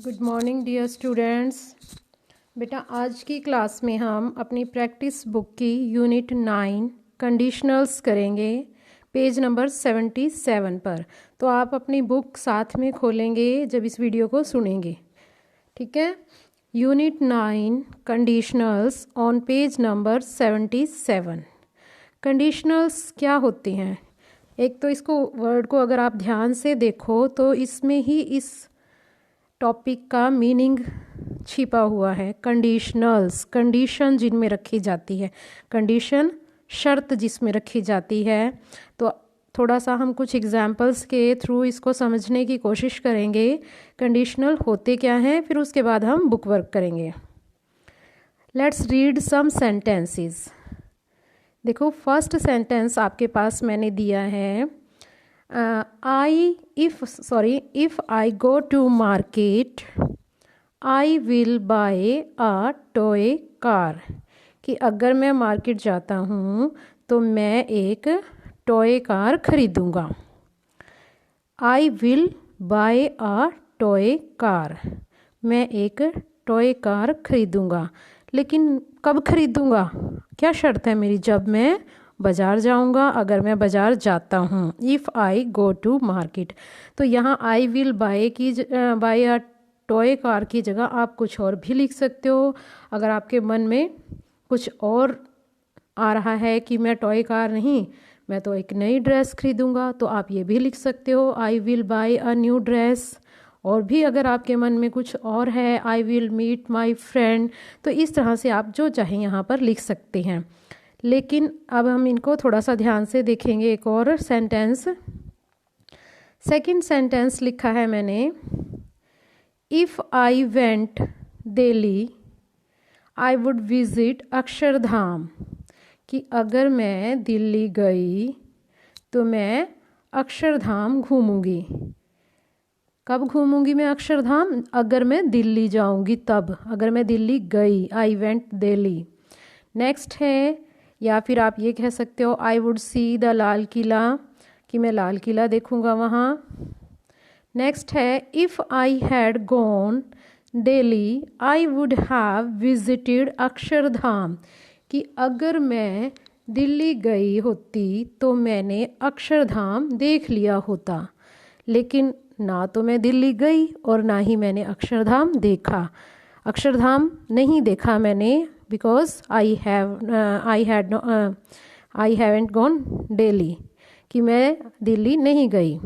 Good morning dear students. बेटा आज की क्लास में हम अपनी प्रैक्टिस बुक की यूनिट 9 कंडीशनल्स करेंगे पेज नंबर 77 पर। तो आप अपनी बुक साथ में खोलेंगे जब इस वीडियो को सुनेंगे, ठीक है। Unit 9 conditionals on page number 77। Conditionals क्या होती हैं? एक तो इसको वर्ड को अगर आप ध्यान से देखो तो इसमें ही इस टॉपिक का मीनिंग छिपा हुआ है। कंडीशनल्स, कंडीशन जिनमें रखी जाती है, कंडीशन शर्त जिसमें रखी जाती है। तो थोड़ा सा हम कुछ एग्जाम्पल्स के थ्रू इसको समझने की कोशिश करेंगे कंडीशनल होते क्या हैं, फिर उसके बाद हम बुक वर्क करेंगे। Let's read some sentences. देखो फर्स्ट सेंटेंस आपके पास मैंने दिया है, if I go to market, I will buy a toy car। कि अगर मैं मार्केट जाता हूँ तो मैं एक टॉय कार खरीदूँगा। I will buy a toy car, मैं एक टॉय कार खरीदूँगा। लेकिन कब खरीदूँगा? क्या शर्त है मेरी? जब मैं बाज़ार जाऊंगा, अगर मैं बाज़ार जाता हूँ। If I go to market, तो यहाँ आई विल बाय की बाय अ टॉय कार की जगह आप कुछ और भी लिख सकते हो। अगर आपके मन में कुछ और आ रहा है कि मैं टॉय कार नहीं, मैं तो एक नई ड्रेस खरीदूँगा, तो आप ये भी लिख सकते हो, I will buy a new dress. और भी अगर आपके मन में कुछ और है, I will meet my friend, तो इस तरह से आप जो चाहें यहाँ पर लिख सकते हैं। लेकिन अब हम इनको थोड़ा सा ध्यान से देखेंगे। एक और सेंटेंस, सेकंड सेंटेंस लिखा है मैंने, if I went Delhi I would visit Akshardham. कि अगर मैं दिल्ली गई तो मैं अक्षरधाम घूमूंगी। कब घूमूंगी मैं अक्षरधाम? अगर मैं दिल्ली जाऊंगी तब। अगर मैं दिल्ली गई, आई वेंट दिल्ली। नेक्स्ट है, या फिर आप ये कह सकते हो, I would see the Lal Qila, कि मैं लाल किला देखूंगा वहाँ। नेक्स्ट है, if I had gone Delhi I would have visited Akshardham. कि अगर मैं दिल्ली गई होती तो मैंने अक्षरधाम देख लिया होता। लेकिन ना तो मैं दिल्ली गई और ना ही मैंने अक्षरधाम देखा। अक्षरधाम नहीं देखा मैंने, because I haven't gone Delhi, कि मैं दिल्ली नहीं गई।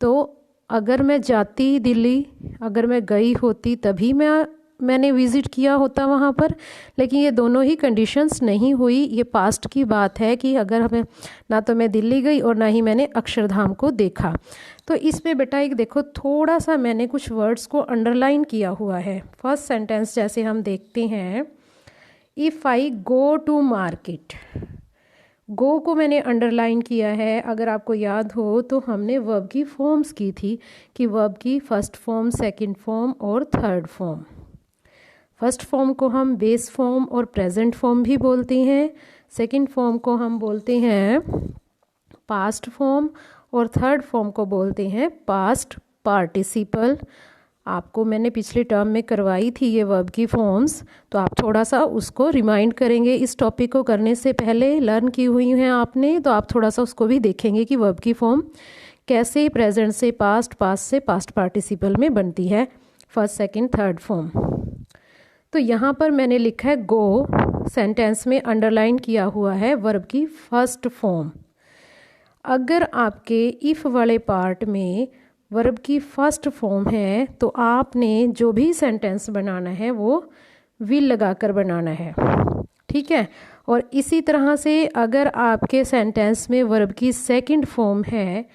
तो अगर मैं जाती दिल्ली, अगर मैं गई होती तभी मैंने विज़िट किया होता वहाँ पर। लेकिन ये दोनों ही कंडीशंस नहीं हुई। ये पास्ट की बात है कि अगर हमें ना तो मैं दिल्ली गई और ना ही मैंने अक्षरधाम को देखा। तो इसमें बेटा एक देखो, थोड़ा सा मैंने कुछ वर्ड्स को अंडरलाइन किया हुआ है। फर्स्ट सेंटेंस जैसे हम देखते हैं, if I go to market, go को मैंने अंडरलाइन किया है। अगर आपको याद हो तो हमने वर्ब की फॉर्म्स की थी, कि वर्ब की फर्स्ट फॉर्म, सेकंड फॉर्म और थर्ड फॉर्म। फर्स्ट फॉर्म को हम बेस फॉर्म और प्रेजेंट फॉर्म भी बोलते हैं। सेकंड फॉर्म को हम बोलते हैं पास्ट फॉर्म और थर्ड फॉर्म को बोलते हैं पास्ट पार्टिसिपल। आपको मैंने पिछले टर्म में करवाई थी ये वर्ब की फॉर्म्स, तो आप थोड़ा सा उसको रिमाइंड करेंगे। इस टॉपिक को करने से पहले लर्न की हुई हैं आपने, तो आप थोड़ा सा उसको भी देखेंगे कि वर्ब की फॉर्म कैसे प्रेजेंट से पास्ट, पास्ट से पास्ट पार्टिसिपल में बनती है, फर्स्ट सेकंड थर्ड फॉर्म। तो यहाँ पर मैंने लिखा है गो, सेंटेंस में अंडरलाइन किया हुआ है वर्ब की फर्स्ट फॉर्म। अगर आपके इफ़ वाले पार्ट में वर्ब की फर्स्ट फॉर्म है तो आपने जो भी सेंटेंस बनाना है वो विल लगाकर बनाना है, ठीक है। और इसी तरह से अगर आपके सेंटेंस में वर्ब की सेकंड फॉर्म है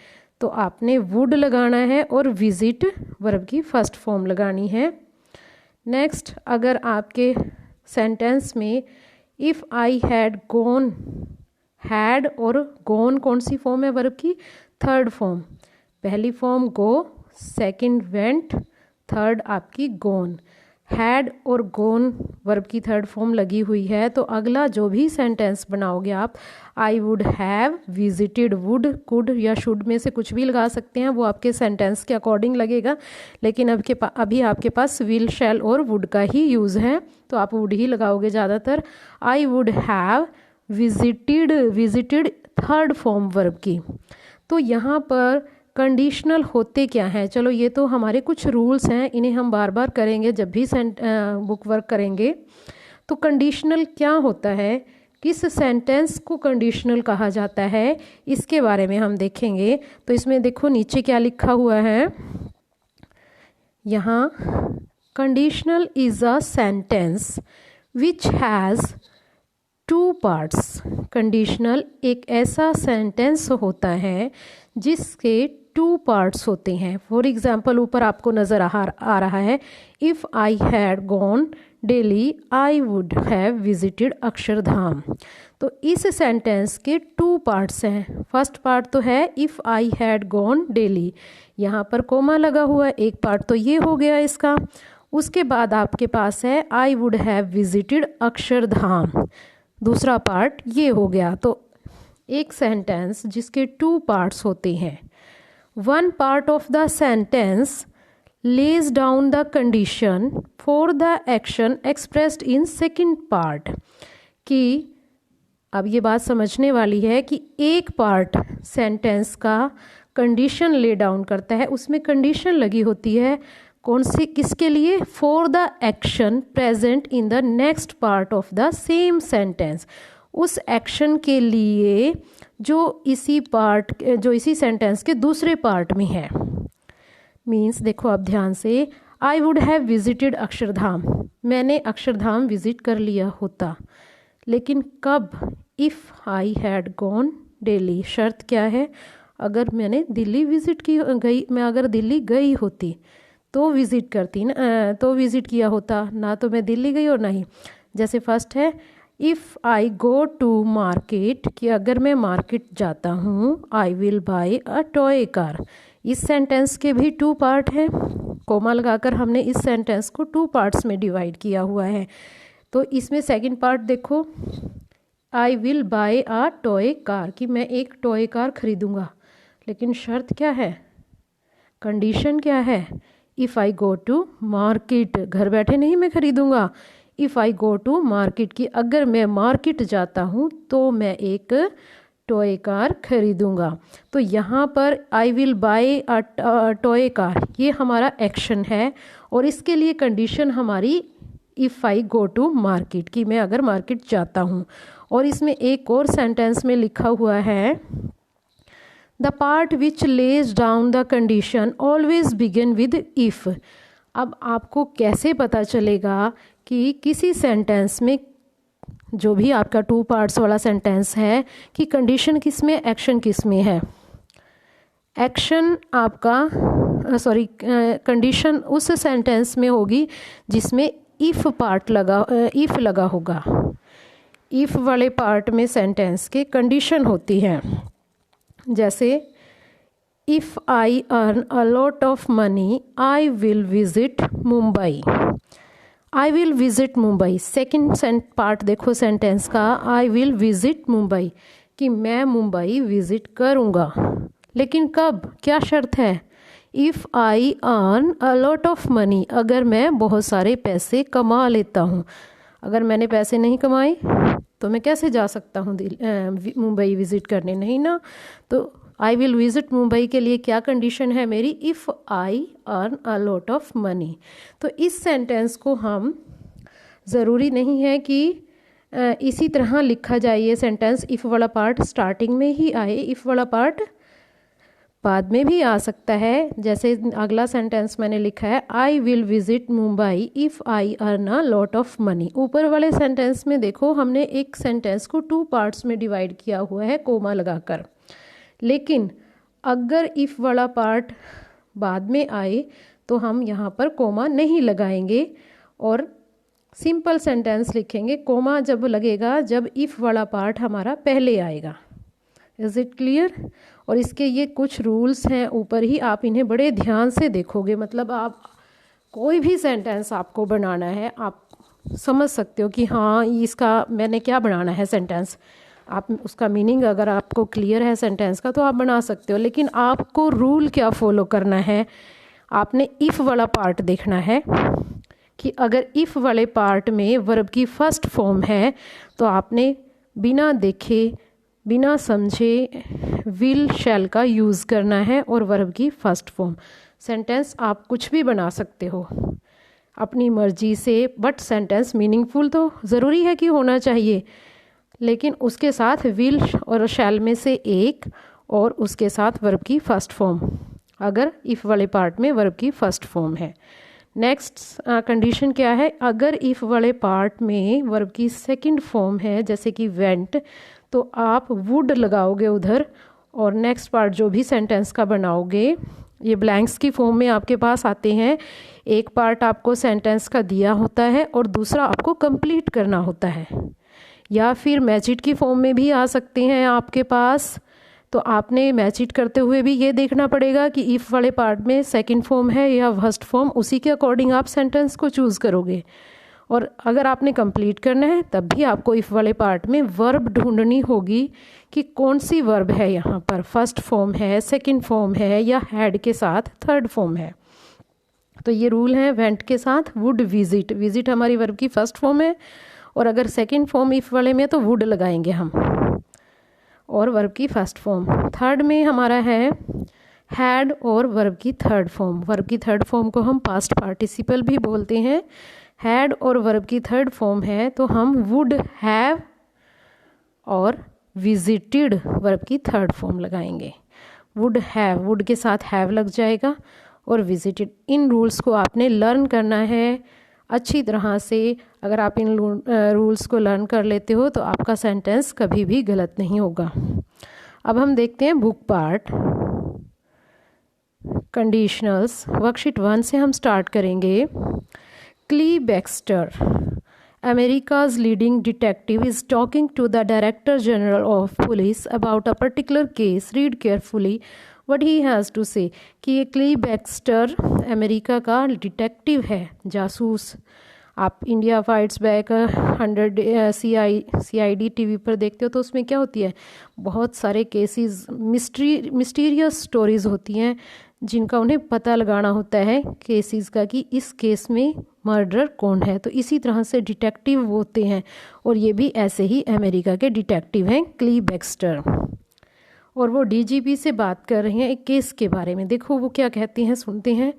तो आपने वुड लगाना है और विजिट वर्ब की फर्स्ट फॉर्म लगानी है। नेक्स्ट, अगर आपके सेंटेंस में if I had gone, had और गॉन कौन सी फॉर्म है वर्ब की? Third form. पहली फॉर्म गो, सेकंड वेंट, थर्ड आपकी गॉन। हैड और गोन वर्ब की थर्ड फॉर्म लगी हुई है, तो अगला जो भी सेंटेंस बनाओगे आप, I would have visited, would, could या शुड में से कुछ भी लगा सकते हैं, वो आपके सेंटेंस के अकॉर्डिंग लगेगा। लेकिन अभी आपके पास विल, शैल और वुड का ही यूज़ है, तो आप वुड ही लगाओगे ज़्यादातर। I would have visited third form verb की। तो यहाँ पर कंडीशनल होते क्या हैं, चलो ये तो हमारे कुछ रूल्स हैं, इन्हें हम बार बार करेंगे जब भी बुक वर्क करेंगे। तो कंडीशनल क्या होता है, किस सेंटेंस को कंडीशनल कहा जाता है, इसके बारे में हम देखेंगे। तो इसमें देखो नीचे क्या लिखा हुआ है, यहाँ conditional is a sentence which has two parts. Conditional एक ऐसा सेंटेंस होता है जिसके टू पार्ट्स होते हैं। फॉर एग्जाम्पल ऊपर आपको नज़र आ रहा है, if I had gone Delhi I would have visited Akshardham. तो इस सेंटेंस के टू पार्ट्स हैं। फर्स्ट पार्ट तो है if I had gone Delhi, यहाँ पर कोमा लगा हुआ है, एक पार्ट तो ये हो गया इसका। उसके बाद आपके पास है I would have visited Akshardham, दूसरा पार्ट ये हो गया। तो एक सेंटेंस जिसके टू पार्ट्स होते हैं, one part of the sentence lays down the condition for the action expressed in second part। कि अब ये बात समझने वाली है कि एक पार्ट सेंटेंस का कंडीशन ले डाउन करता है, उसमें कंडीशन लगी होती है कौन सी, किसके लिए, for the action present in the next part of the same sentence, उस एक्शन के लिए जो इसी सेंटेंस के दूसरे पार्ट में है। मीन्स देखो अब ध्यान से, I would have visited Akshardham, मैंने अक्षरधाम विजिट कर लिया होता, लेकिन कब, if I had gone Delhi, शर्त क्या है, अगर मैंने दिल्ली मैं अगर दिल्ली गई होती तो विज़िट करती ना, तो विज़िट किया होता ना, तो मैं दिल्ली गई और नहीं। जैसे फर्स्ट है if I go to market, कि अगर मैं मार्केट जाता हूँ, I will buy a toy car. इस सेंटेंस के भी टू पार्ट हैं, कोमा लगाकर हमने इस सेंटेंस को टू पार्ट्स में डिवाइड किया हुआ है। तो इसमें सेकंड पार्ट देखो, आई will buy a toy car, कि मैं एक टॉय कार खरीदूंगा, लेकिन शर्त क्या है, कंडीशन क्या है, if I go to market, घर बैठे नहीं मैं खरीदूंगा, if I go to market, की अगर मैं मार्केट जाता हूँ तो मैं एक टॉय कार खरीदूंगा। तो यहाँ पर I will buy a toy car, ये हमारा एक्शन है, और इसके लिए कंडीशन हमारी if I go to market, कि मैं अगर मार्केट जाता हूँ। और इसमें एक और सेंटेंस में लिखा हुआ है, the part which lays down the condition always begin with if. अब आपको कैसे पता चलेगा कि किसी सेंटेंस में, जो भी आपका टू पार्ट्स वाला सेंटेंस है, कि कंडीशन किस में, एक्शन किस में है। एक्शन आपका कंडीशन उस सेंटेंस में होगी जिसमें इफ़ लगा होगा। इफ़ वाले पार्ट में सेंटेंस के कंडीशन होती हैं। जैसे if I earn a lot of money I will visit Mumbai, I will visit Mumbai, second part देखो सेंटेंस का, आई विल विजिट मुंबई, कि मैं मुंबई विजिट करूँगा, लेकिन कब, क्या शर्त है, if I earn a lot of money, अगर मैं बहुत सारे पैसे कमा लेता हूँ। अगर मैंने पैसे नहीं कमाए तो मैं कैसे जा सकता हूँ मुंबई विज़िट करने, नहीं ना। तो आई विल विज़िट मुंबई के लिए क्या कंडीशन है मेरी, if I earn a lot of money. तो इस सेंटेंस को हम, ज़रूरी नहीं है कि इसी तरह लिखा जाए ये सेंटेंस, इफ़ वाला पार्ट स्टार्टिंग में ही आए, इफ़ वाला पार्ट बाद में भी आ सकता है। जैसे अगला सेंटेंस मैंने लिखा है, I will visit Mumbai if I earn a lot of money. ऊपर वाले सेंटेंस में देखो हमने एक सेंटेंस को टू पार्ट्स में डिवाइड किया हुआ है कोमा लगाकर, लेकिन अगर इफ़ वाला पार्ट बाद में आए तो हम यहाँ पर कोमा नहीं लगाएंगे और सिंपल सेंटेंस लिखेंगे। कोमा जब लगेगा जब इफ़ वाला पार्ट हमारा पहले आएगा। Is it clear. और इसके ये कुछ रूल्स हैं ऊपर ही, आप इन्हें बड़े ध्यान से देखोगे, मतलब आप कोई भी सेंटेंस आपको बनाना है, आप समझ सकते हो कि हाँ इसका मैंने क्या बनाना है सेंटेंस, आप उसका मीनिंग अगर आपको क्लियर है सेंटेंस का तो आप बना सकते हो। लेकिन आपको रूल क्या फॉलो करना है, आपने इफ़ वाला पार्ट देखना है कि अगर इफ़ वाले पार्ट में वर्ब की फर्स्ट फॉर्म है तो आपने बिना देखे बिना समझे विल शैल का यूज़ करना है और वर्ब की फर्स्ट फॉर्म। सेंटेंस आप कुछ भी बना सकते हो अपनी मर्जी से, बट सेंटेंस मीनिंगफुल तो ज़रूरी है कि होना चाहिए, लेकिन उसके साथ विल और शैल में से एक और उसके साथ वर्ब की फर्स्ट फॉर्म, अगर इफ़ वाले पार्ट में वर्ब की फर्स्ट फॉर्म है। नेक्स्ट कंडीशन क्या है, अगर इफ़ वाले पार्ट में वर्ब की सेकंड फॉर्म है जैसे कि वेंट, तो आप वुड लगाओगे उधर, और नेक्स्ट पार्ट जो भी सेंटेंस का बनाओगे ये ब्लैंक्स की फॉर्म में आपके पास आते हैं। एक पार्ट आपको सेंटेंस का दिया होता है और दूसरा आपको कंप्लीट करना होता है, या फिर मैच इट की फॉर्म में भी आ सकते हैं आपके पास। तो आपने मैच इट करते हुए भी ये देखना पड़ेगा कि इफ़ वाले पार्ट में सेकंड फॉर्म है या फर्स्ट फॉर्म, उसी के अकॉर्डिंग आप सेंटेंस को चूज़ करोगे। और अगर आपने कंप्लीट करना है तब भी आपको इफ़ वाले पार्ट में वर्ब ढूंढनी होगी कि कौन सी वर्ब है यहाँ पर, फर्स्ट फॉर्म है, सेकंड फॉर्म है, या हैड के साथ थर्ड फॉर्म है। तो ये रूल है वेंट के साथ वुड विजिट, विजिट हमारी वर्ब की फर्स्ट फॉर्म है और अगर सेकंड फॉर्म इफ़ वाले में तो वुड लगाएंगे हम और वर्ब की फर्स्ट फॉर्म। थर्ड में हमारा है हैड और वर्ब की थर्ड फॉर्म। वर्ब की थर्ड फॉर्म को हम पास्ट पार्टिसिपल भी बोलते हैं। हैड और वर्ब की थर्ड फॉर्म है तो हम वुड हैव और विजिटेड वर्ब की थर्ड फॉर्म लगाएंगे। वुड हैव, वुड के साथ हैव लग जाएगा और विजिटेड। इन रूल्स को आपने लर्न करना है अच्छी तरह से। अगर आप इन रूल्स को लर्न कर लेते हो तो आपका सेंटेंस कभी भी गलत नहीं होगा। अब हम देखते हैं बुक पार्ट कंडीशनल्स। वर्कशीट 1 से हम स्टार्ट करेंगे। क्ली Baxter, America's leading detective, is talking to the Director General of Police about a particular case. Read carefully what he has to say. कि ये क्ली बैक्स्टर अमेरिका का डिटेक्टिव है, जासूस। आप India fights back 100 CID TV पर देखते हो तो उसमें क्या होती है, बहुत सारे केसेस, मिस्टीरियस स्टोरीज होती हैं जिनका उन्हें पता लगाना होता है केसेस का कि इस केस में मर्डर कौन है। तो इसी तरह से डिटेक्टिव होते हैं और ये भी ऐसे ही अमेरिका के डिटेक्टिव हैं क्ली बैक्स्टर। और वो DGP से बात कर रहे हैं एक केस के बारे में। देखो वो क्या कहती हैं, सुनते हैं।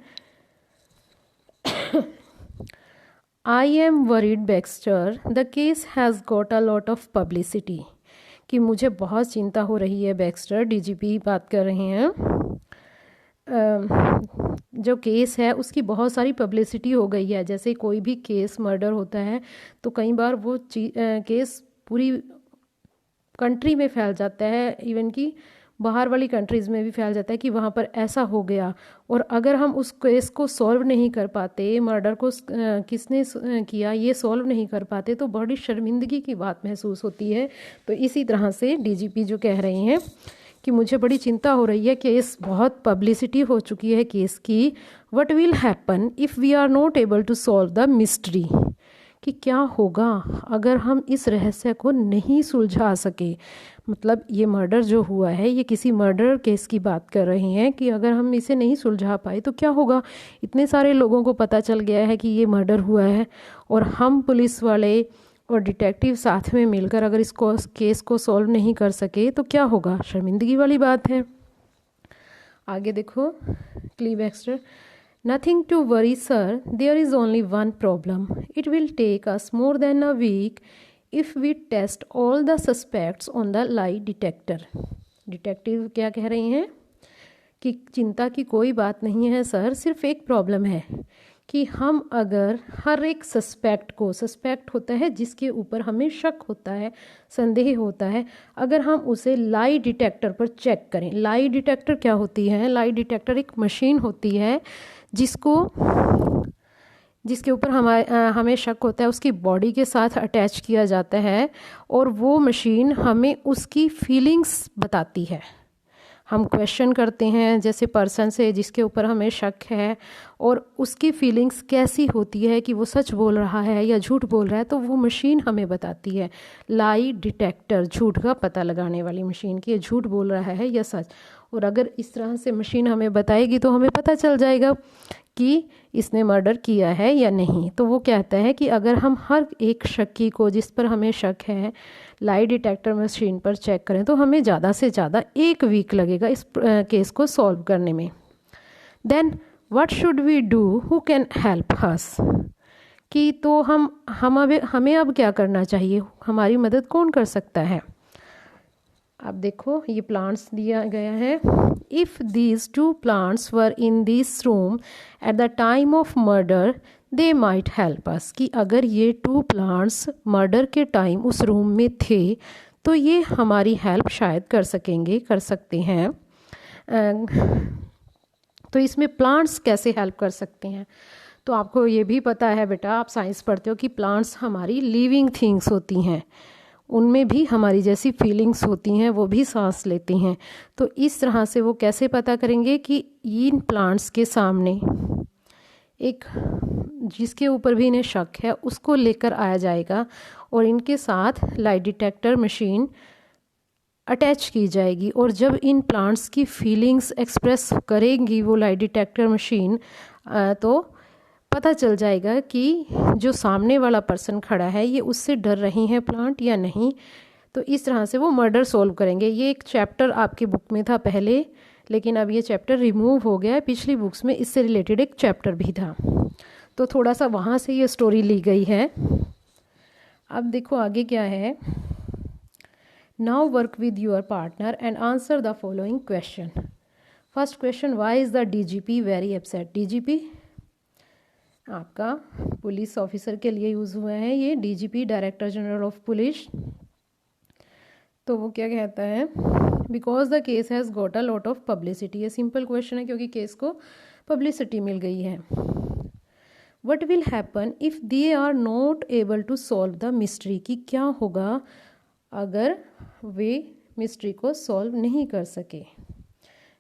I am worried Baxter, the case has got a lot of publicity। कि मुझे बहुत चिंता हो रही है बैक्स्टर, DGP बात कर रहे हैं। जो केस है उसकी बहुत सारी पब्लिसिटी हो गई है। जैसे कोई भी केस मर्डर होता है तो कई बार वो केस पूरी कंट्री में फैल जाता है, इवन कि बाहर वाली कंट्रीज़ में भी फैल जाता है कि वहाँ पर ऐसा हो गया। और अगर हम उस केस को सॉल्व नहीं कर पाते, मर्डर को किसने किया ये सॉल्व नहीं कर पाते, तो बड़ी शर्मिंदगी की बात महसूस होती है। तो इसी तरह से DGP जो कह रहे हैं कि मुझे बड़ी चिंता हो रही है, केस बहुत पब्लिसिटी हो चुकी है केस की। What will happen if we are not able to solve the mystery. कि क्या होगा अगर हम इस रहस्य को नहीं सुलझा सके। मतलब ये मर्डर जो हुआ है ये किसी मर्डर केस की बात कर रहे हैं कि अगर हम इसे नहीं सुलझा पाए तो क्या होगा। इतने सारे लोगों को पता चल गया है कि ये मर्डर हुआ है और हम पुलिस वाले और डिटेक्टिव साथ में मिलकर अगर इसको केस को सॉल्व नहीं कर सके तो क्या होगा, शर्मिंदगी वाली बात है। आगे देखो Clee Baxter, nothing to worry sir, there is only one problem, it will take us more than a week if we test all the suspects on the lie detector. Detective क्या कह रही हैं कि चिंता की कोई बात नहीं है सर, सिर्फ एक प्रॉब्लम है कि हम अगर हर एक सस्पेक्ट को, सस्पेक्ट होता है जिसके ऊपर हमें शक होता है, संदेह होता है, अगर हम उसे लाई डिटेक्टर पर चेक करें। लाई डिटेक्टर क्या होती है, लाई डिटेक्टर एक मशीन होती है जिसके ऊपर हमें शक होता है, उसकी बॉडी के साथ अटैच किया जाता है और वो मशीन हमें उसकी फीलिंग्स बताती है, हम क्वेश्चन करते हैं जैसे पर्सन से जिसके ऊपर हमें शक है, और उसकी फीलिंग्स कैसी होती है कि वो सच बोल रहा है या झूठ बोल रहा है, तो वो मशीन हमें बताती है। लाई डिटेक्टर, झूठ का पता लगाने वाली मशीन, कि ये झूठ बोल रहा है या सच। और अगर इस तरह से मशीन हमें बताएगी तो हमें पता चल जाएगा कि इसने मर्डर किया है या नहीं। तो वो कहता है कि अगर हम हर एक शक्की को जिस पर हमें शक है लाई डिटेक्टर मशीन पर चेक करें तो हमें ज़्यादा से ज़्यादा 1 वीक लगेगा इस केस को सॉल्व करने में। Then what should we do, who can help us, कि तो हमें अब क्या करना चाहिए, हमारी मदद कौन कर सकता है। अब देखो ये प्लांट्स दिया गया है। If these 2 plants were in this room at the time of murder they might help us, कि अगर ये 2 प्लांट्स मर्डर के टाइम उस रूम में थे तो ये हमारी हेल्प शायद कर सकते हैं। तो इसमें प्लांट्स कैसे हेल्प कर सकते हैं, तो आपको ये भी पता है बेटा, आप साइंस पढ़ते हो कि प्लांट्स हमारी लिविंग थिंग्स होती हैं, उनमें भी हमारी जैसी फीलिंग्स होती हैं, वो भी सांस लेती हैं। तो इस तरह से वो कैसे पता करेंगे कि इन प्लांट्स के सामने एक जिसके ऊपर भी इन्हें शक है उसको लेकर आया जाएगा और इनके साथ लाई डिटेक्टर मशीन अटैच की जाएगी। और जब इन प्लांट्स की फीलिंग्स एक्सप्रेस करेंगी वो लाई डिटेक्टर मशीन, तो पता चल जाएगा कि जो सामने वाला पर्सन खड़ा है ये उससे डर रही हैं प्लांट या नहीं। तो इस तरह से वो मर्डर सॉल्व करेंगे। ये एक चैप्टर आपकी बुक में था पहले, लेकिन अब ये चैप्टर रिमूव हो गया है। पिछली बुक्स में इससे रिलेटेड एक चैप्टर भी था, तो थोड़ा सा वहाँ से ये स्टोरी ली गई है। अब देखो आगे क्या है। Now work with your partner and answer the following question. First question, why is the DGP very upset. DGP आपका पुलिस ऑफिसर के लिए यूज़ हुआ है, ये DGP director general of police. तो वो क्या कहता है, because the case has got a lot of publicity. ये सिंपल क्वेश्चन है क्योंकि केस को पब्लिसिटी मिल गई है। What will happen if they are not able to solve the mystery, कि क्या होगा अगर वे मिस्ट्री को सॉल्व नहीं कर सके।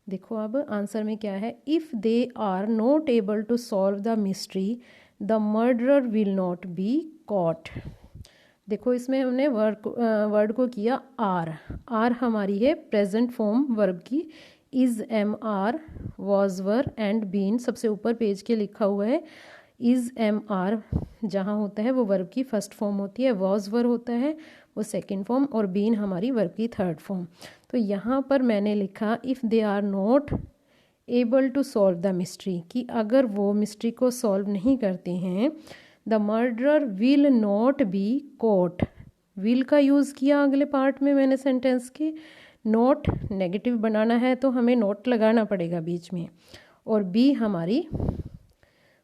देखो अब आंसर में क्या है, if they are not able to solve the mystery the murderer will not be caught. देखो इसमें हमने वर्ड को किया आर हमारी है प्रेजेंट फॉर्म वर्ब की। Is, am are, was, were and been सबसे ऊपर पेज के लिखा हुआ है। इज़, एम आर जहाँ होता है वो वर्ब की फर्स्ट फॉर्म होती है, वॉज वर होता है वो सेकंड फॉर्म, और बीन हमारी वर्ब की थर्ड फॉर्म। तो यहाँ पर मैंने लिखा if they are not able to solve the mystery, कि अगर वो मिस्ट्री को सॉल्व नहीं करते हैं, the murderer will not be caught. Will का यूज़ किया अगले पार्ट में मैंने सेंटेंस के। नॉट नेगेटिव बनाना है तो हमें नॉट लगाना पड़ेगा बीच में, और बी हमारी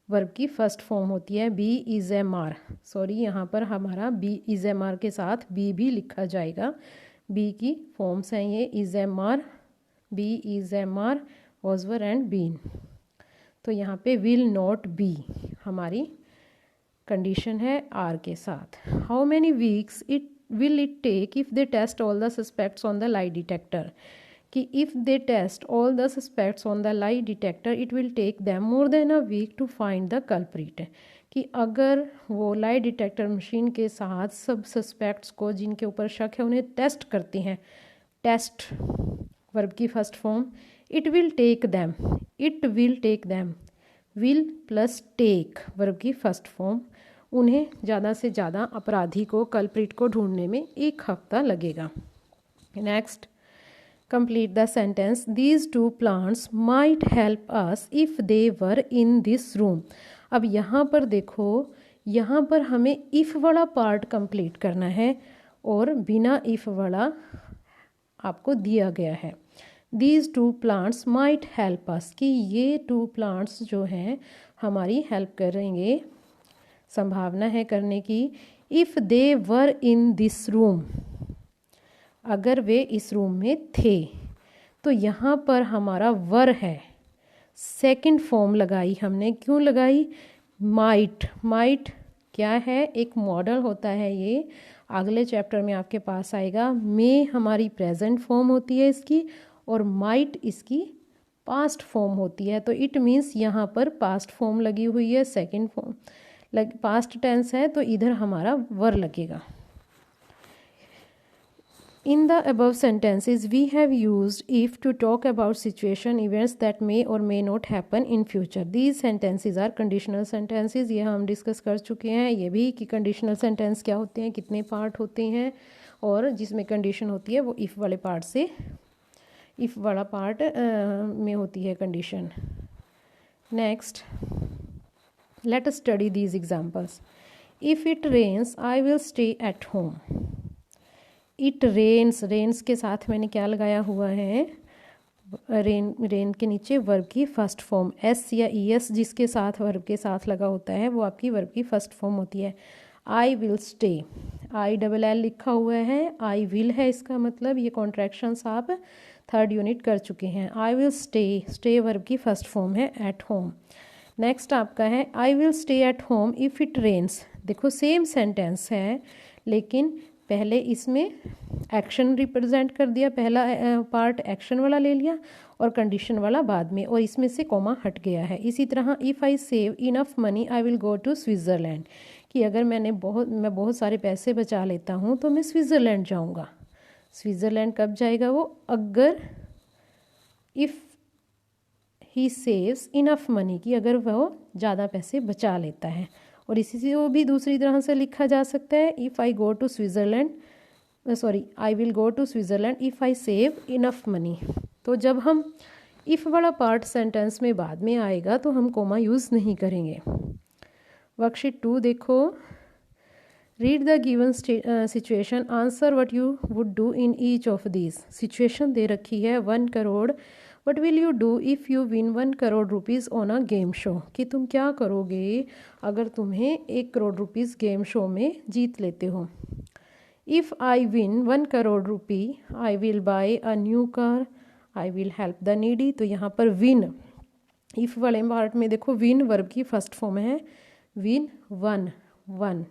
वर्ब की फर्स्ट फॉर्म होती है, be is am are. Sorry यहाँ पर हमारा बी इज़ एम आर के साथ बी भी लिखा जाएगा। बी की फॉर्म्स हैं ये, is am are, be is am are, was were and been. तो यहाँ पे विल नॉट बी हमारी कंडीशन है आर के साथ। How many weeks will it take if they test all the suspects on the lie detector, कि if they test all the suspects on the lie detector it will take them more than a week to find the culprit, कि अगर वो lie detector machine के साथ सब suspects को जिनके ऊपर शक है उन्हें टेस्ट करते हैं, टेस्ट वर्ब की first form, it will take them, it will take them, will plus take verb की फर्स्ट फॉर्म, उन्हें ज़्यादा से ज़्यादा अपराधी को कल्प्रिट को ढूंढने में 1 हफ्ता लगेगा। Next, complete the sentence, these 2 plants might help us if they were in this room। अब यहाँ पर देखो, यहाँ पर हमें if वाला पार्ट कंप्लीट करना है और बिना if वाला आपको दिया गया है। these 2 plants might help us, कि ये 2 plants जो हैं हमारी हेल्प करेंगे, संभावना है करने की। if they were in this room, अगर वे इस रूम में थे, तो यहाँ पर हमारा वर है, सेकंड फॉर्म लगाई हमने। क्यों लगाई? माइट, माइट क्या है, एक मॉडल होता है, ये अगले चैप्टर में आपके पास आएगा। मे हमारी प्रेजेंट फॉर्म होती है इसकी, और माइट इसकी पास्ट फॉर्म होती है। तो इट मीन्स यहाँ पर पास्ट फॉर्म लगी हुई है, सेकंड फॉर्म पास्ट टेंस है, तो इधर हमारा वर लगेगा। In the above sentences, we have used if to talk about situation events that may or may not happen in future. These sentences are conditional sentences. ये हम डिस्कस कर चुके हैं ये भी कि कंडीशनल सेंटेंस क्या होते हैं, कितने पार्ट होते हैं, और जिसमें कंडीशन होती है वो इफ़ वाले पार्ट से, इफ़ वाला पार्ट में होती है condition. Next, let us study these examples. If it rains, I will stay at home. It rains, rains के साथ मैंने क्या लगाया हुआ है, रेन के नीचे वर्ब की फर्स्ट फॉर्म, एस या ई एस जिसके साथ वर्ब के साथ लगा होता है वो आपकी वर्ब की फर्स्ट फॉर्म होती है। I will stay, I double L लिखा हुआ है, आई विल है इसका मतलब, ये कॉन्ट्रैक्शंस आप थर्ड यूनिट कर चुके हैं। I will stay, stay verb की फर्स्ट फॉर्म है एट होम। नेक्स्ट आपका है I will stay at home if it rains. देखो सेम सेंटेंस है लेकिन पहले इसमें एक्शन रिप्रेजेंट कर दिया, पहला पार्ट एक्शन वाला ले लिया और कंडीशन वाला बाद में, और इसमें से कॉमा हट गया है। इसी तरह if I save enough money I will go to Switzerland, कि अगर मैं बहुत सारे पैसे बचा लेता हूँ तो मैं स्विट्ज़रलैंड जाऊँगा। स्विट्ज़रलैंड कब जाएगा वो, अगर if he saves enough money, की अगर वह ज़्यादा पैसे बचा लेता है। और इसी से वो भी दूसरी तरह से लिखा जा सकता है, if I go to Switzerland, sorry I will go to Switzerland if I save enough money. तो जब हम इफ़ वाला पार्ट सेंटेंस में बाद में आएगा तो हम कोमा यूज़ नहीं करेंगे। वर्कशीट 2 देखो, read the given situation, answer what you would do in each of these. Situation दे रखी है 1 crore, what will you do if you win 1 crore rupees on a game show, कि तुम क्या करोगे अगर तुम्हें 1 करोड़ रुपीज़ गेम शो में जीत लेते हो। If I win 1 crore rupee I will buy a new car, I will help the needy. तो यहाँ पर विन, इफ़ वाले पार्ट में देखो विन वर्ब की फर्स्ट फॉर्म है, win one, one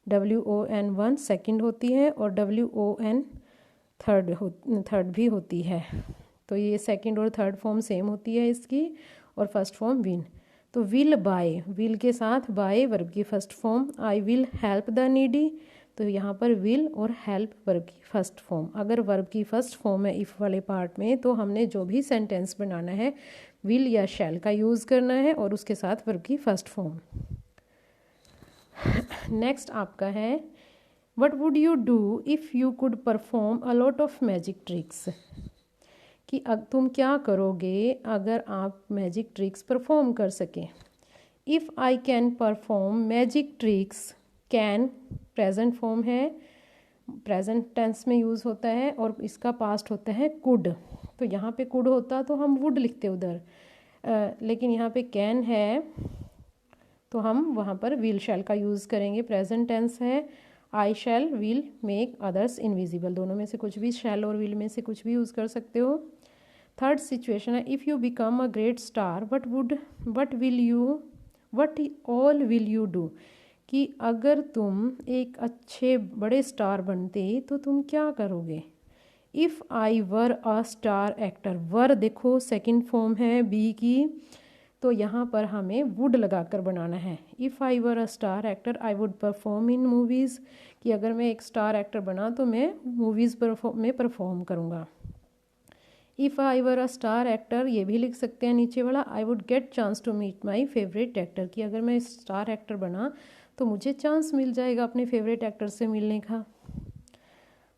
WON 1 second होती है और WON थर्ड भी होती है। तो ये सेकंड और थर्ड फॉर्म सेम होती है इसकी, और फर्स्ट फॉर्म विन। तो विल बाय, विल के साथ बाय वर्ब की first form, I will help the needy. तो यहाँ पर विल और हेल्प वर्ब की फर्स्ट फॉर्म। अगर वर्ब की फर्स्ट फॉर्म है इफ़ वाले पार्ट में तो हमने जो भी सेंटेंस बनाना है विल या शैल का यूज़ करना है और उसके साथ वर्ब की फर्स्ट फॉर्म। नेक्स्ट आपका है what would you do if you could perform a lot of magic tricks, कि अब तुम क्या करोगे अगर आप मैजिक ट्रिक्स परफॉर्म कर सकें। If I can perform magic tricks, can present form है, प्रेजेंट टेंस में यूज़ होता है और इसका पास्ट होता है कुड। तो यहाँ पे कुड होता तो हम वुड लिखते उधर, लेकिन यहाँ पे कैन है तो हम वहाँ पर विल शैल का यूज़ करेंगे। प्रेजेंट टेंस है, I shall will make others invisible, दोनों में से कुछ भी, शैल और विल में से कुछ भी यूज़ कर सकते हो। थर्ड सिचुएशन है if you become a great star what all will you do, कि अगर तुम एक अच्छे बड़े स्टार बनते तो तुम क्या करोगे। If I were a star actor, were देखो सेकंड फॉर्म है बी की, तो यहाँ पर हमें वुड लगाकर बनाना है। If I were a star actor I would perform in movies, कि अगर मैं एक स्टार एक्टर बना तो मैं मूवीज़ में परफॉर्म करूँगा। If I were a star actor, ये भी लिख सकते हैं नीचे वाला, I would get chance to meet my favourite actor, कि अगर मैं स्टार एक्टर बना तो मुझे चांस मिल जाएगा अपने फेवरेट एक्टर से मिलने का।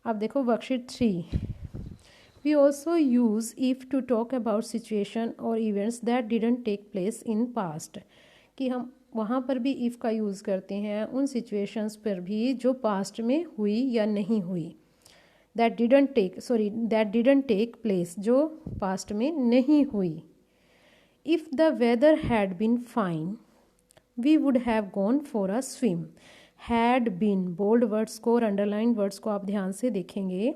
अब देखो worksheet 3, we also use if to talk about situation और events that didn't take place in past, कि हम वहाँ पर भी इफ़ का यूज़ करते हैं उन सिचुएशंस पर भी जो पास्ट में हुई या नहीं हुई। दैट डिडंट टेक प्लेस, जो पास्ट में नहीं हुई। If the weather had been fine we would have gone for a swim. Had been, bold words को और अंडरलाइन वर्ड्स को आप ध्यान से देखेंगे।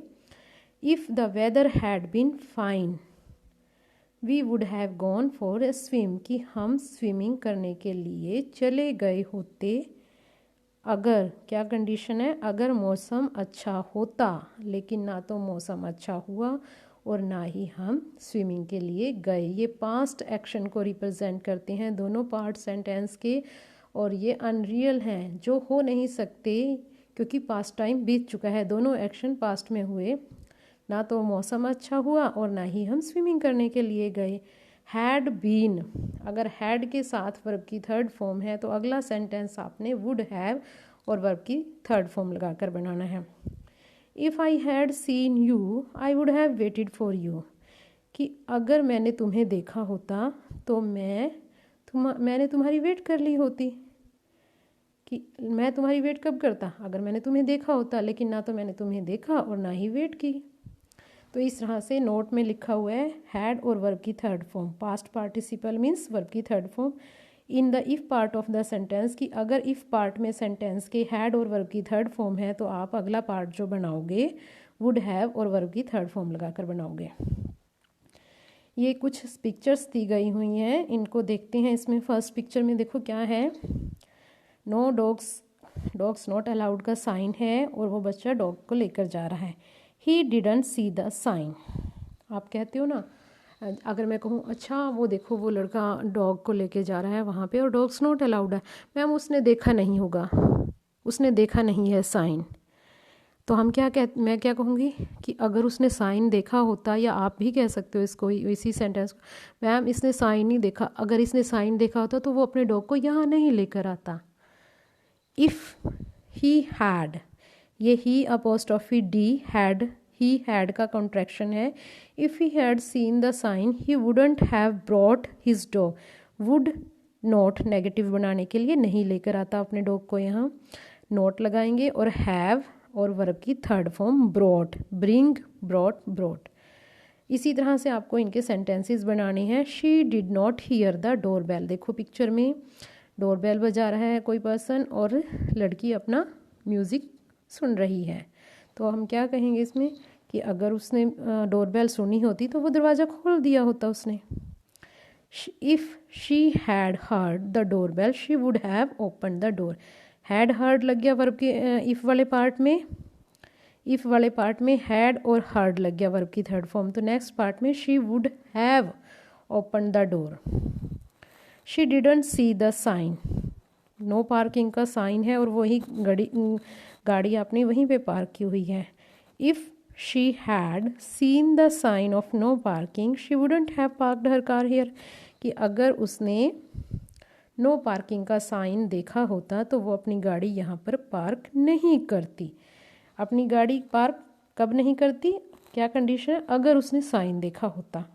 If the weather had been fine we would have gone for a swim, कि हम swimming करने के लिए चले गए होते अगर, क्या कंडीशन है, अगर मौसम अच्छा होता, लेकिन ना तो मौसम अच्छा हुआ और ना ही हम स्विमिंग के लिए गए। ये पास्ट एक्शन को रिप्रेजेंट करते हैं दोनों पार्ट सेंटेंस के, और ये अनरियल हैं, जो हो नहीं सकते क्योंकि पास्ट टाइम बीत चुका है। दोनों एक्शन पास्ट में हुए, ना तो मौसम अच्छा हुआ और ना ही हम स्विमिंग करने के लिए गए। हैड बीन, अगर हैड के साथ वर्ब की थर्ड फॉर्म है तो अगला सेंटेंस आपने वुड हैव और वर्ब की थर्ड फॉर्म लगाकर बनाना है। If I had seen you I would have waited for you, कि अगर मैंने तुम्हें देखा होता तो मैंने तुम्हारी वेट कर ली होती। कि मैं तुम्हारी वेट कब करता, अगर मैंने तुम्हें देखा होता, लेकिन ना तो मैंने तुम्हें देखा और ना ही वेट की। तो इस तरह से नोट में लिखा हुआ है हैड और वर्ब की third form, past participle means verb की third form in the if part of the sentence, कि अगर इफ़ पार्ट में सेंटेंस के हैड और वर्ब की थर्ड फॉर्म है तो आप अगला पार्ट जो बनाओगे वुड हैव और वर्ब की थर्ड फॉर्म लगाकर बनाओगे। ये कुछ पिक्चर्स दी गई हुई हैं, इनको देखते हैं। इसमें फर्स्ट पिक्चर में देखो क्या है, नो डॉग्स नॉट अलाउड का साइन है और वो बच्चा डॉग को लेकर जा रहा है। He didn't see the sign. आप कहते हो ना, अगर मैं कहूँ अच्छा वो देखो वो लड़का डॉग को लेके जा रहा है वहाँ पे और डॉग्स नॉट अलाउड है, मैम उसने देखा नहीं होगा, उसने देखा नहीं है साइन। तो मैं क्या कहूँगी कि अगर उसने साइन देखा होता, या आप भी कह सकते हो इसको इसी सेंटेंस को, मैम इसने साइन नहीं देखा, अगर इसने साइन देखा होता तो वो अपने डॉग को यहाँ नहीं लेकर आता। इफ़ ही हैड, ये he apostrophe D had, he had का कॉन्ट्रैक्शन है। If he had seen the sign he wouldn't have brought his dog, would not negative बनाने के लिए नहीं लेकर आता अपने डॉग को, यहाँ नॉट लगाएंगे और हैव और वर्ब की third form brought, bring, brought, brought. इसी तरह से आपको इनके सेंटेंसेस बनाने हैं। She did not hear the door bell, देखो पिक्चर में डोर बेल बजा रहा है कोई पर्सन और लड़की अपना म्यूज़िक सुन रही है। तो हम क्या कहेंगे इसमें कि अगर उसने डोर बेल सुनी होती तो वो दरवाज़ा खोल दिया होता उसने। If she had heard the door bell she would have open the door. Had heard लग गया वर्ब के इफ़ वाले पार्ट में, इफ़ वाले पार्ट में हैड और हर्ड लग गया वर्ब की थर्ड फॉर्म, तो नेक्स्ट पार्ट में she would have open the door. She didn't see the sign, no parking का साइन है और वही गाड़ी आपने वहीं पे पार्क की हुई है। If she had seen the sign of no parking she wouldn't have parked her car here, कि अगर उसने नो पार्किंग का साइन देखा होता तो वो अपनी गाड़ी यहाँ पर पार्क नहीं करती। अपनी गाड़ी पार्क कब नहीं करती, क्या कंडीशन है, अगर उसने साइन देखा होता।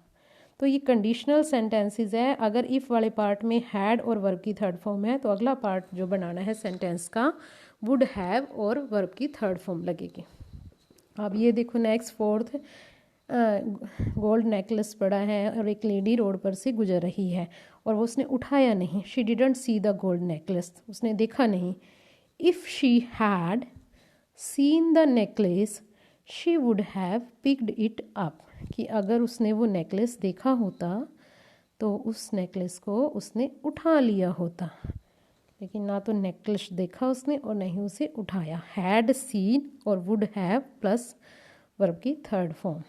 तो ये कंडीशनल सेंटेंसेस है। अगर इफ़ वाले पार्ट में हैड और वर्ब की थर्ड फॉर्म है तो अगला पार्ट जो बनाना है सेंटेंस का वुड हैव और वर्ब की थर्ड फॉर्म लगेगी। अब ये देखो नेक्स्ट फोर्थ, गोल्ड नेकलेस पड़ा है और एक लेडी रोड पर से गुजर रही है और वो उसने उठाया नहीं। She didn't see the gold necklace, उसने देखा नहीं। If she had seen the necklace she would have picked it up, कि अगर उसने वो नेकलेस देखा होता तो उस नेकलेस को उसने उठा लिया होता, लेकिन ना तो नेकलेस देखा उसने और नहीं उसे उठाया। हैड सीन और वुड हैव प्लस वर्ब की थर्ड फॉर्म।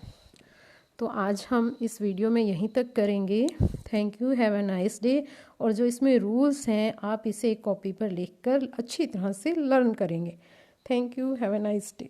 तो आज हम इस वीडियो में यहीं तक करेंगे। Thank you, have a nice day. और जो इसमें रूल्स हैं आप इसे एक कॉपी पर लिखकर अच्छी तरह से लर्न करेंगे। Thank you, have a nice day.